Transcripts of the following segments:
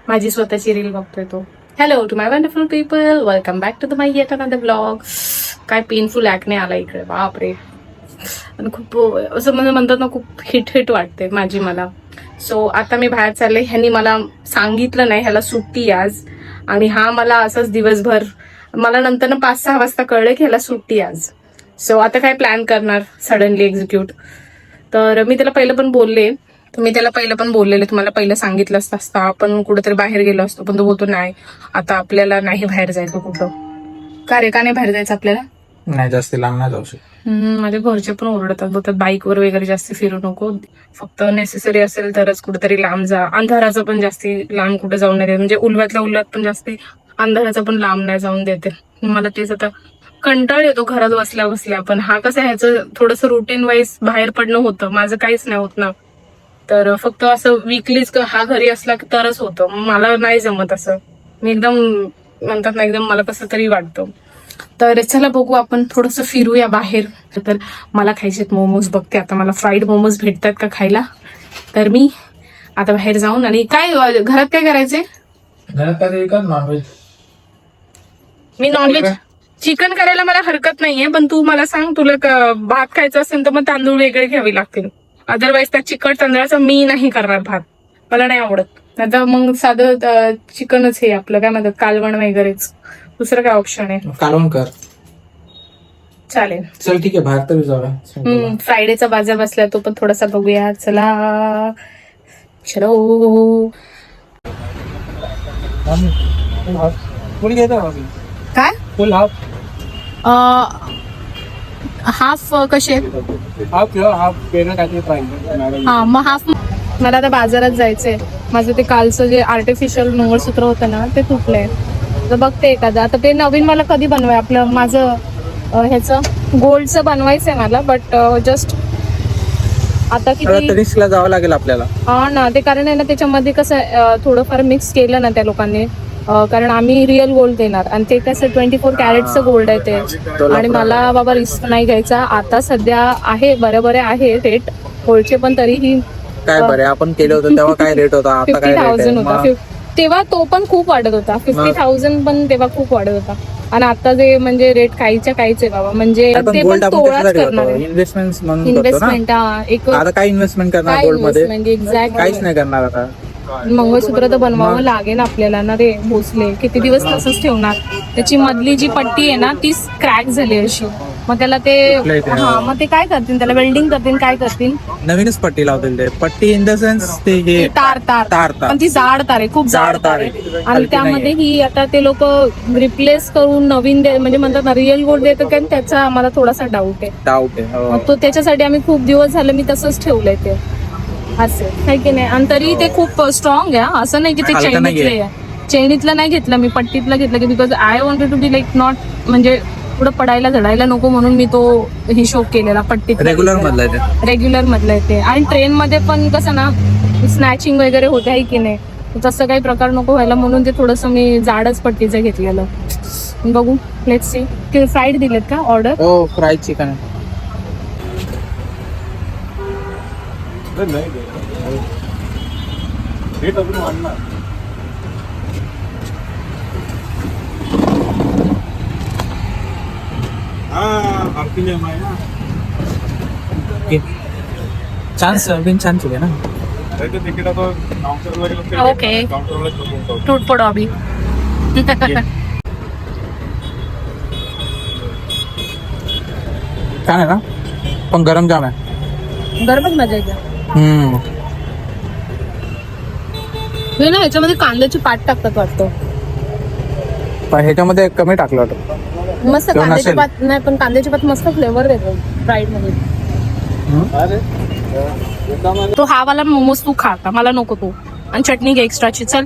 माझी स्वतःची रील बघतोय तो. Hello to my wonderful people, welcome back to the my yet another blog. काय पेनफुल ऍक्ने आला इकडे, बापरे. आणि खूप असं म्हणजे म्हणतात ना, खूप हिट वाटते माझी मला. सो आता मी बाहेर चालले. ह्यांनी मला सांगितलं नाही, ह्याला सुट्टी आज. आणि हा मला असंच दिवसभर, मला नंतर 5-6 वाजता कळलं की ह्याला सुट्टी आज. सो आता काय प्लॅन करणार सडनली एक्झिक्यूट. तर मी त्याला पहिलं पण बोलले, तुम्हाला पहिलं सांगितलं असतं आपण कुठेतरी बाहेर गेलो असतो. पण तो बोलतो नाही, आता आपल्याला नाही बाहेर जायचं कुठं. का रे, का नाही बाहेर जायचं आपल्याला? नाही, जास्त लांब नाही जाऊ शकत. माझे घरचे पण ओरडतात, बोलतात बाईकवर वगैरे जास्त फिरू नको, फक्त नेसेसरी असेल तरच कुठेतरी लांब जा. अंधाराचं पण जास्ती लांब कुठे जाऊन नाही देत, म्हणजे उल्हातल्या उल्हात पण जास्ती अंधाराचं पण लांब नाही जाऊन देते. मला तेच आता कंटाळ येतो घरात बसल्या बसल्या. पण हा कसं, ह्याचं थोडंसं रुटीन वाईज बाहेर पडणं होतं, माझं काहीच नाही होत ना. तर फक्त असं वीकलीच हा घरी असला तरच होतं. मला नाही जमत असं. मी एकदम म्हणतात ना, एकदम मला कसं तरी वाटतं. तर चला बघू, आपण थोडंसं फिरूया बाहेर. तर मला खायचेत मोमोज. बघते आता मला फ्राईड मोमोज भेटतात का खायला. तर मी आता बाहेर जाऊन, आणि काय घरात काय करायचंय? घरात काय नॉनव्हेज. मी नॉनव्हेज चिकन करायला मला हरकत नाहीये, पण तू मला सांग, तुला भात खायचा असेल तर मग तांदूळ वेगळे घ्यावे लागतील. अदरवाईज त्या चिकट तांदळाचा मी नाही करणार भात, मला नाही आवडत. आता मग साधं चिकनच, हे आपलं काय म्हणतात कालवण वगैरेच. दुसरं काय ऑप्शन आहे? कालवण कर. चालेल, चल ठीक आहे, बाहेर तरी जाऊया. फ्रायडेचा बाजार बसला, तो पण थोडासा बघूया. चला चलो. फुल घेतो काय फुल हाफ. हाफ कसे? हाफ पेन काय. हा मग हाफ. मला आता बाजारात जायचंय. माझं ते कालचं जे आर्टिफिशियल मंगळसूत्र होतं ना, ते तुटलंय. तर बघते एखादं. आता ते नवीन मला कधी बनवाय, आपलं माझं ह्याचं गोल्डचं बनवायचंय मला. बट जस्ट आता किती रिस्कला जावं लागेल आपल्याला. हा ना, ते कारण आहे ना, त्याच्यामध्ये कसं थोडंफार मिक्स केलं ना त्या लोकांनी. कारण आम्ही रिअल गोल्ड देणार, आणि ते कसं 24 कॅरेटचं गोल्ड आहे ते. आणि मला बाबा रिस्क नाही घ्यायचा. आता सध्या आहे बरे आहे रेट गोल्डचे, पण तरीही काय बरे, आपण केलं होतं तेव्हा काय रेट होता, आता काय 50,000 होता तेव्हा. तो पण खूप वाढत होता. 50,000 पण तेव्हा खूप वाढत होता. आणि आता जे म्हणजे रेट काहीच्या काहीच आहे बाबा. म्हणजे ते पण तोळाच करणार आहे. इन्व्हेस्टमेंट. आता काय इन्व्हेस्टमेंट करणार गोल्ड मध्ये? एक्झॅक्ट. काहीच नाही करणार आता. मंगळसूत्र तर बनवावं लागेल आपल्याला ना रे. भोसले किती दिवस तसंच ठेवणार. त्याची मधली जी पट्टी आहे ना, ती क्रॅक झाली अशी. मग त्याला ते मग ते काय करतील, त्याला वेल्डिंग करतील, काय करतील, नवीनच पट्टी लावतील. ते पट्टी इन द सेन्स ते हे तार. पण ती जाड तार आहे, खूप जाड तार आहे. आणि त्यामध्ये ही आता ते लोक रिप्लेस करून नवीन म्हणजे म्हणतात ना, रिअल गोल्ड देतात काय, त्याचा आम्हाला थोडासा डाऊट आहे. मग तो त्याच्यासाठी आम्ही खूप दिवस झाले मी तसंच ठेवलंय ते असं, आहे की नाही. आणि तरी ते खूप स्ट्रॉंग आहे. असं नाही की ते चेनीतलं नाही घेतलं मी, पट्टीतलं घेतलं की because I wanted to be like not, म्हणजे पुढे पडायला झडायला नको म्हणून मी तो हिशोब केलेला पट्टीत. रेग्युलर मधला येते. आणि ट्रेन मध्ये पण कसं ना, स्नॅचिंग वगैरे होते, आहे की नाही. तसं काही प्रकार नको व्हायला म्हणून ते थोडंसं मी जाडच पट्टीचं घेतलेलं. बघू, लेट्स सी. फ्राईड दिलेत का ऑर्डर? हो, फ्राईड चिकन. छान चुके ना. ओके, टूट पडो अभी. छान आहे ना, पण गरम जाम आहे. गरमच मजा येते. हे ना, ह्याच्यामध्ये कांद्याची पात टाकतात वाटतं. पण ह्याच्यामध्ये कमी टाकलं होतं. मस्त कांद्याची पात नाही, पण कांद्याची पात मस्त फ्लेवर देतो फ्राईड मध्ये. तो हा वाला मोमोज तू खा आता, मला नको तो. आणि चटणी घे एक्स्ट्राची. चल,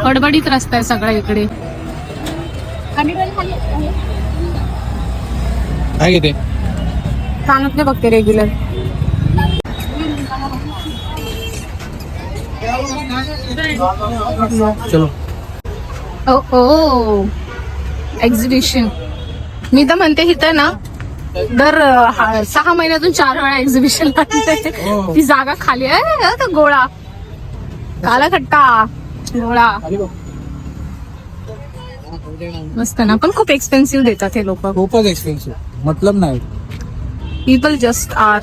गडबडीत रस्ता आहे सगळा इकडे. आहे किती सांगितले बघते रेग्युलर. चलो. ओ एक्झिबिशन. मी तर म्हणते इथं ना दर 6 महिन्यातून 4 वेळा एक्झिबिशन लागते. हो. ती जागा खाली आहे तो गोळा काला खट्टा गोळा मस्त ना, पण खूप एक्सपेन्सिव्ह देतात हे लोक. खूपच एक्सपेन्सिव्ह, मतलब नाही. People just are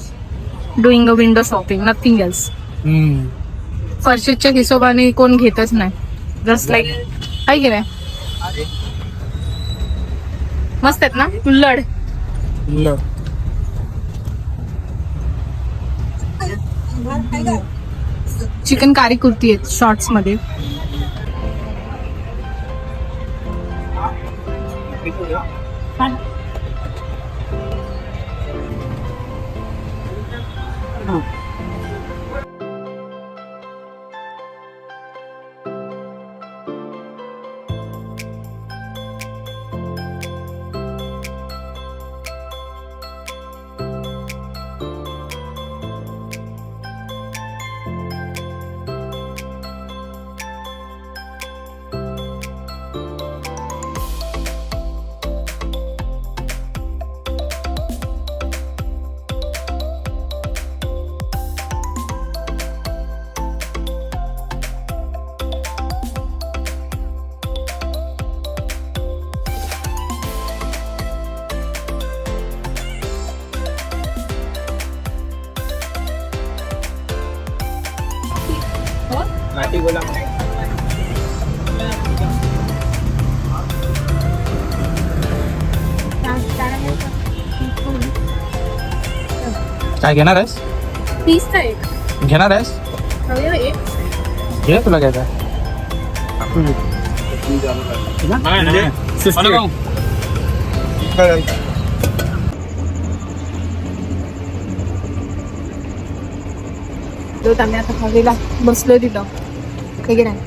doing a window shopping, nothing else. फर्शिटच्या हिशोबाने कोण घेतच नाही, जस्ट लाईक काय की नाही. मस्त आहेत ना उल्लड. चिकन कारी कुर्ती आहेत शॉर्ट्स मध्ये. काय घेणार आहेस? 30 चा एक घेणार आहेस? घे, तुला घ्यायचं आम्ही आता हवेला बसलोय तिथं, ठीक आहे नाही.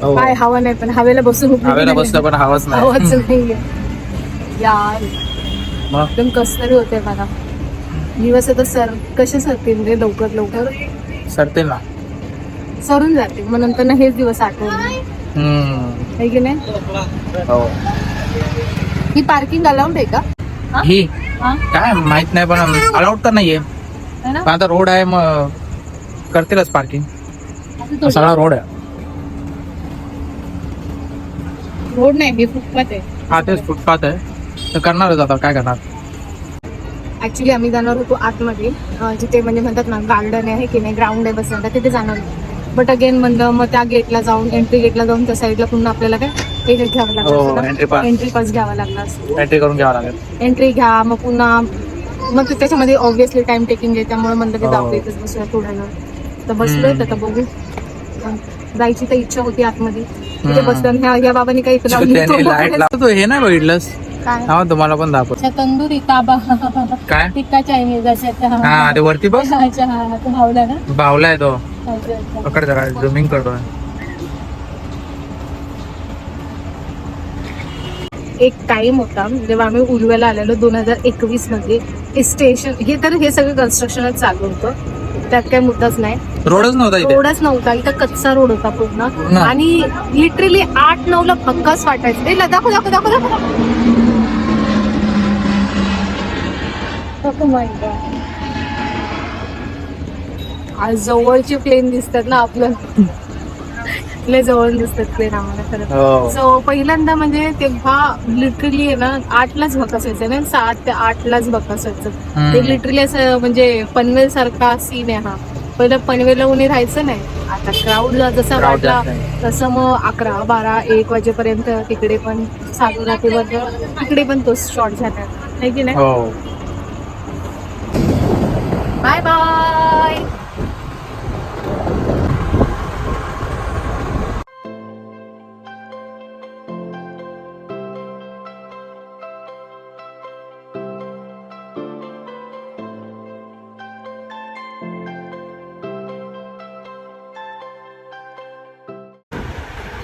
हो. काय हवा नाही, पण हवेला बसून हवेला बसलं पण हवाच नाही. हवाच नाहीये यार. मग? एकदम कसतरी होते मला. दिवस आता कसे सरतील रे लवकर लवकर. सरतील ना. सरून जाते, मग नंतर ना हेच दिवस आठवले आहे की नाही. हो. ही पार्किंग अलाउड आहे का? ही हा? काय माहित नाही, पण अलाउड तर नाहीये. है ना? पण आता रोड आहे, मग करतीलच पार्किंग. असं सगळा रोड आहे. रोड नाही, हे फुटपाथ आहे. हा, तेच फुटपाथ आहे, तर करणारच आता, काय करणार. ऍक्च्युली आम्ही जाणार होतो आतमध्ये, जिथे म्हणजे म्हणतात ना गार्डन आहे की नाही, ग्राउंड आहे बसायला, तिथे जाणार होतो. बट अगेन म्हणलं मग त्या गेटला जाऊन, एंट्री गेटला जाऊन त्या साईडला पुन्हा आपल्याला काय हे घ्यावं हो, entry pass. लागलं, एंट्री पास घ्यावा लागला असतो. एंट्री करून घ्यावं लागेल. एंट्री घ्या, मग पुन्हा मग त्याच्यामध्ये ऑब्व्हियसली टाइम टेकिंग आहे, त्यामुळे म्हणलं की हो. जाऊ इथेच बसूया थोड्या वेळ. तर बसलोय, आता बघू. जायची तर इच्छा होती आतमध्ये, तिथे बसल्या या बाबांनी काही त्याने लाईट लावतो. तू हे नाही बघितलंस? काय हा, तुम्हाला पण दाखवतो. तंदुरी ताबा काय? टिक्का चायनीज हा, ते वरती बस भावला ना. बावलाय तो. पकड जरा, झुमिंग करतोय. एक टाइम होता जेव्हा आम्ही उलव्याला आलेलो 2021 मध्ये. स्टेशन हे तर हे सगळं कन्स्ट्रक्शनच चालू होतं, त्यात काही मुद्दाच नाही. रोडच नव्हता इथे. रोडच नव्हता इथं, कच्चा रोड होता पूर्ण. पूर्ण. आणि लिटरली 8-9 ला भक्काच वाटायचं. ए, दाखव दाखव दाखव दाखव. Oh my God. आज जवळची प्लेन दिसतात ना आपलं, लय जवळ दिसतात प्लेन आम्हाला खरं. हो. सो पहिल्यांदा म्हणजे तेव्हा लिटरली आहे ना 8लाच बकास व्हायचं ना, 7 ते 8लाच बकास व्हायचं. ते लिटरली असं म्हणजे पनवेल सारखा सीन आहे हा. पहिलं पनवेलला कोणी राहायचं नाही, आता क्राऊड जसा Crowd वाढला जास्त आहे. तसं मग 11, 12, 1 वाजेपर्यंत तिकडे पण साधू रात्रीवर तिकडे पण तो शॉर्ट झाला आहे की नाही. हो. Bye bye.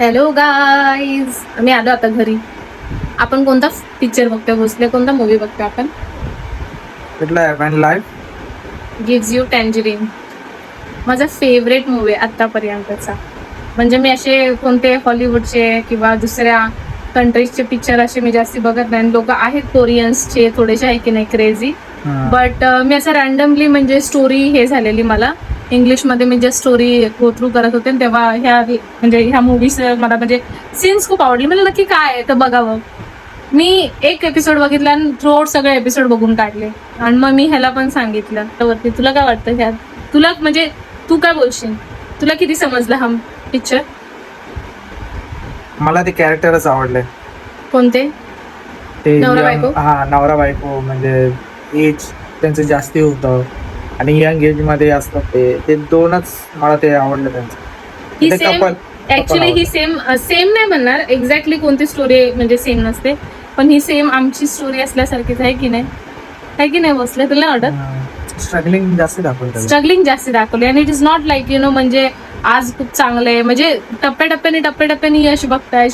हॅलो गाईज, आम्ही आलो आता घरी. आपण कोणता पिक्चर बघतोय, भोसले कोणता मूवी बघतोय आपण? कुठला आहे? Man life. Gives you tangerine. माझा फेवरेट मूवी आहे आतापर्यंतचा. म्हणजे मी असे कोणते हॉलिवूडचे किंवा दुसऱ्या कंट्रीजचे पिक्चर असे मी जास्ती बघत नाही. लोक आहेत कोरियन्सचे थोडेसे आहे की नाही क्रेझी, बट मी असं रॅन्डमली म्हणजे स्टोरी हे झालेली मला इंग्लिशमध्ये मी जस्ट स्टोरी गो थ्रू करत होते आणि तेव्हा ह्या मूवीज मला म्हणजे सीन्स खूप आवडली. मला नक्की काय आहे तर बघावं. मी एक एपिसोड बघितला आणि थ्रू सगळे एपिसोड बघून काढले आणि मग मी ह्याला पण सांगितलं त्यावरती. तुला काय वाटतं ह्यात? तुला म्हणजे तू काय बोलशील? तुला किती समजला हा पिक्चर? मला ते कॅरेक्टरच आवडले. कोणते? ते नवरा बायको? हा, नवरा बायको म्हणजे एज त्यांचं जास्ती होतं आणि यंग एज मध्ये असतात ते दोनच मला ते आवडलं त्यांचं. ही ते सेम couple ऍक्च्युली ही सेम नाही म्हणणार एक्झॅक्टली कोणती स्टोरी म्हणजे सेम नसते, पण ही सेम आमची स्टोरी असल्यासारखीच आहे की नाही? आहे की नाही बसले? तुला नाही वाटत? स्ट्रगलिंग जास्त दाखवलं. स्ट्रगलिंग जास्त दाखवली आणि इट इज नॉट लाईक म्हणजे आज खूप चांगलं आहे म्हणजे टप्प्याटप्प्याने यश बघताय,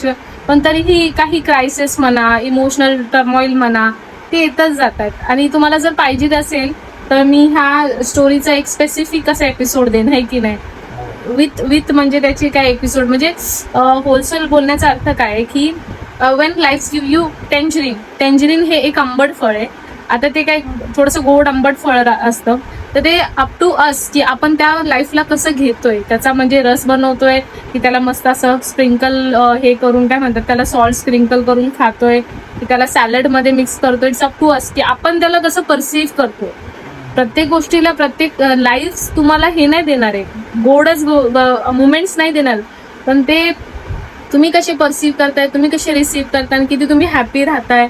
पण तरीही काही क्रायसिस म्हणा, इमोशनल टर्मॉइल म्हणा, ते येतच जात आहेत. आणि तुम्हाला जर पाहिजे असेल तर मी ह्या स्टोरीचा एक स्पेसिफिक असा एपिसोड देईन, आहे की नाही? विथ म्हणजे त्याची काय एपिसोड म्हणजे होलसेल बोलण्याचा अर्थ काय आहे की Wien life give you tangerine हे एक आंबट फळ आहे. आता ते काय थोडंसं गोड आंबट फळ असतं, तर ते अप टू अस की आपण त्या लाईफला कसं घेतोय, त्याचा म्हणजे रस बनवतोय की त्याला मस्त असं स्प्रिंकल हे करून काय म्हणतात त्याला सॉल्ट स्प्रिंकल करून खातोय की त्याला सॅलडमध्ये मिक्स करतोय. इट्स अप टू अस की आपण त्याला कसं परसिव्ह करतो. प्रत्येक गोष्टीला प्रत्येक लाईफ तुम्हाला हे नाही देणार आहे, गोडच मुमेंट्स नाही देणार, पण ते तुम्ही कसे परसिव्ह करताय, तुम्ही कसे रिसीव्ह करताय आणि किती तुम्ही हॅपी राहताय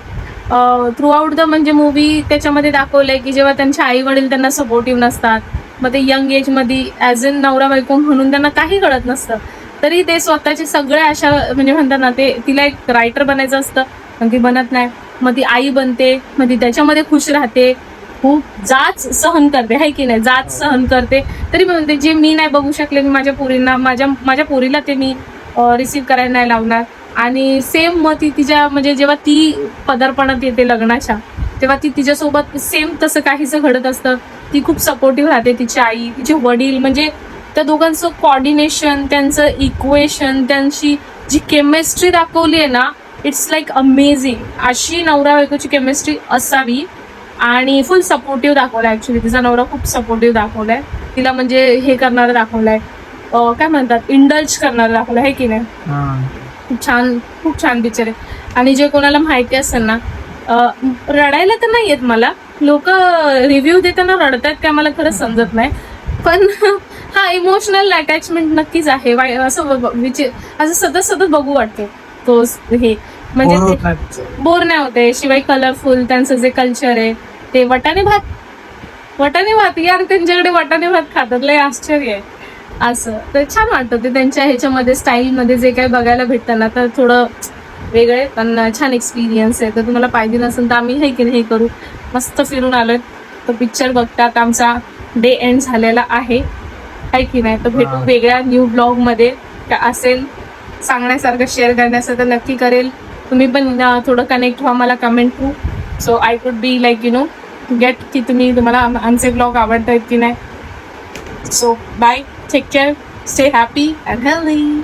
थ्रू आउट द म्हणजे मूवी त्याच्यामध्ये दाखवलंय की जेव्हा त्यांचे आई वडील त्यांना सपोर्टिव्ह नसतात, मग ते यंग एज मध्ये ऍज अ नवरा बायको म्हणून त्यांना काही कळत नसतं, तरी ते स्वतःचे सगळे अशा म्हणजे म्हणतात ना ते तिला एक रायटर बनायचं असतं पण ती बनत नाही, मग ती आई बनते, मग ती त्याच्यामध्ये खुश राहते, खूप जाच सहन करते, आहे की नाही? जाच सहन करते. तरी म्हणते जे मी नाही बघू शकले मी माझ्या पोरींना माझ्या पोरीला ते मी रिसीव्ह करायला नाही लावणार. आणि सेम मग ती तिच्या म्हणजे जेव्हा ती पदार्पणात येते लग्नाच्या तेव्हा ती तिच्यासोबत सेम तसं काहीसं घडत असतं. ती खूप सपोर्टिव्ह राहते, तिची आई, तिचे वडील, म्हणजे त्या दोघांचं कॉर्डिनेशन, त्यांचं इक्वेशन, त्यांची जी केमिस्ट्री दाखवली आहे ना, इट्स लाईक अमेझिंग. अशी नवरा बायकोची केमिस्ट्री असावी. आणि फुल सपोर्टिव्ह दाखवलाय. ऍक्च्युली तिचा नवरा खूप सपोर्टिव्ह दाखवलाय, तिला म्हणजे हे करणारा दाखवलाय, काय म्हणतात इंडल्ज करणारा दाखवलाय, आहे की नाही? खूप छान पिक्चर आहे. आणि जे कोणाला माहिती असेल ना, रडायला तर नाही येत मला, लोक रिव्ह्यू देताना रडतात काय मला खरंच समजत नाही, पण हा इमोशनल अटॅचमेंट नक्कीच आहे. असं सतत बघू वाटतं तो हे म्हणजे बोर नाही होते. शिवाय कलरफुल त्यांचं जे कल्चर आहे ते वटाणे भात यार, त्यांच्याकडे वटाणे भात खातात, लय आश्चर्य आहे असं. तर छान वाटतं ते त्यांच्या ह्याच्यामध्ये स्टाईलमध्ये जे काही बघायला भेटतं ना, तर थोडं वेगळे पण छान एक्सपिरियन्स आहे. तर तुम्हाला पाहिजे नसेल तर आम्ही हे की नाही करू, मस्त फिरून आलोय. तर पिक्चर बघतात आमचा डे एंड झालेला आहे की नाही? तर भेटू वेगळ्या न्यू ब्लॉग मध्ये. असेल सांगण्यासारखं शेअर करण्यासारखं तर नक्की करेल. तुम्ही पण थोडं कनेक्ट व्हा मला comment through, so I could be like gate की तुम्हाला आमचे ब्लॉग आवडतात की नाही. So bye, take care, stay happy and healthy.